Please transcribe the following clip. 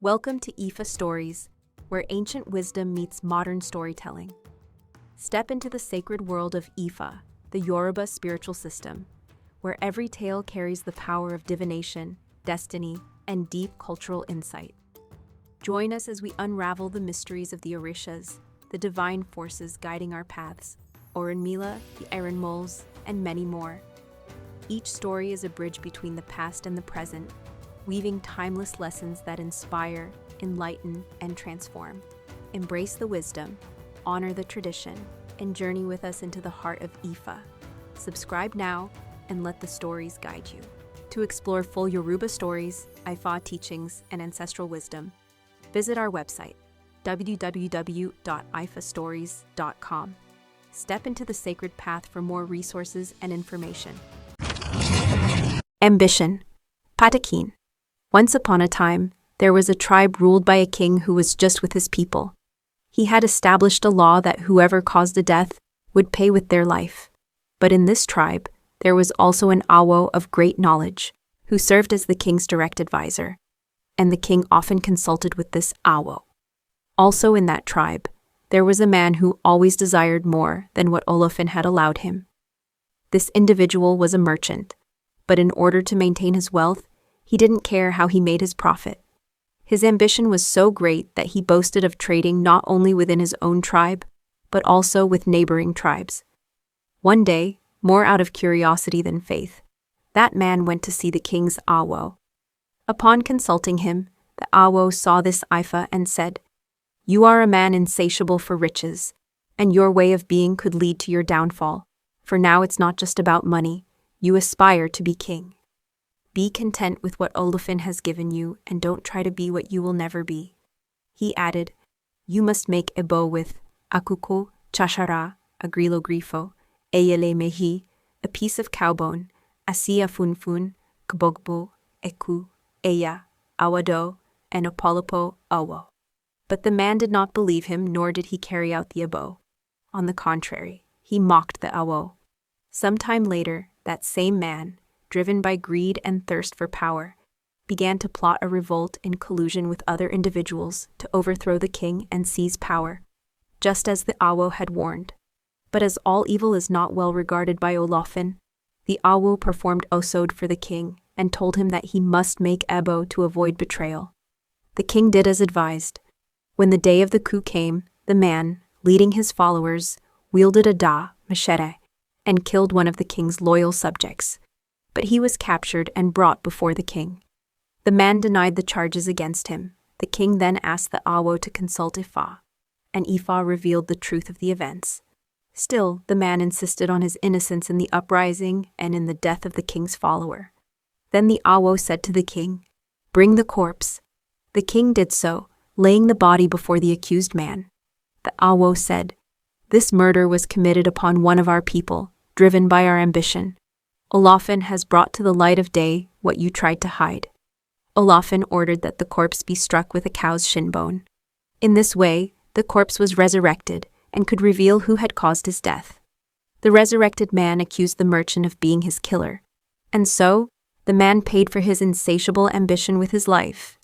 Welcome to IFAStories, where ancient wisdom meets modern storytelling. Step into the sacred world of Ifa, the Yoruba spiritual system, where every tale carries the power of divination, destiny, and deep cultural insight. Join us as we unravel the mysteries of the Orishas, the divine forces guiding our paths, Orunmila, the Erenmols, and many more. Each story is a bridge between the past and the present, weaving timeless lessons that inspire, enlighten, and transform. Embrace the wisdom, honor the tradition, and journey with us into the heart of Ifa. Subscribe now and let the stories guide you. To explore full Yoruba stories, Ifa teachings, and ancestral wisdom, visit our website, www.ifastories.com. Step into the sacred path for more resources and information. Ambition. Patakin. Once upon a time, there was a tribe ruled by a king who was just with his people. He had established a law that whoever caused a death would pay with their life. But in this tribe, there was also an awo of great knowledge, who served as the king's direct advisor, and the king often consulted with this awo. Also in that tribe, there was a man who always desired more than what Olófin had allowed him. This individual was a merchant, but in order to maintain his wealth, he didn't care how he made his profit. His ambition was so great that he boasted of trading not only within his own tribe, but also with neighboring tribes. One day, more out of curiosity than faith, that man went to see the king's awo. Upon consulting him, the awo saw this Ifa and said, "You are a man insatiable for riches, and your way of being could lead to your downfall, for now it's not just about money, you aspire to be king. Be content with what Olófin has given you and don't try to be what you will never be." He added, "You must make a bow with akuko, chashara, agrilo grifo, eyele mehi, a piece of cowbone, asia funfun, gbogbo, eku, eya, awado, and opolopo awo." But the man did not believe him, nor did he carry out the abo. On the contrary, he mocked the awo. Some time later, that same man, driven by greed and thirst for power, began to plot a revolt in collusion with other individuals to overthrow the king and seize power, just as the awo had warned. But as all evil is not well regarded by Olófin, the awo performed osode for the king and told him that he must make ebo to avoid betrayal. The king did as advised. When the day of the coup came, the man, leading his followers, wielded a machete, and killed one of the king's loyal subjects. But he was captured and brought before the king. The man denied the charges against him. The king then asked the awo to consult Ifa, and Ifa revealed the truth of the events. Still, the man insisted on his innocence in the uprising and in the death of the king's follower. Then the awo said to the king, "Bring the corpse." The king did so, laying the body before the accused man. The awo said, "This murder was committed upon one of our people, driven by our ambition. Olófin has brought to the light of day what you tried to hide." Olófin ordered that the corpse be struck with a cow's shin bone. In this way, the corpse was resurrected and could reveal who had caused his death. The resurrected man accused the merchant of being his killer, and so, the man paid for his insatiable ambition with his life.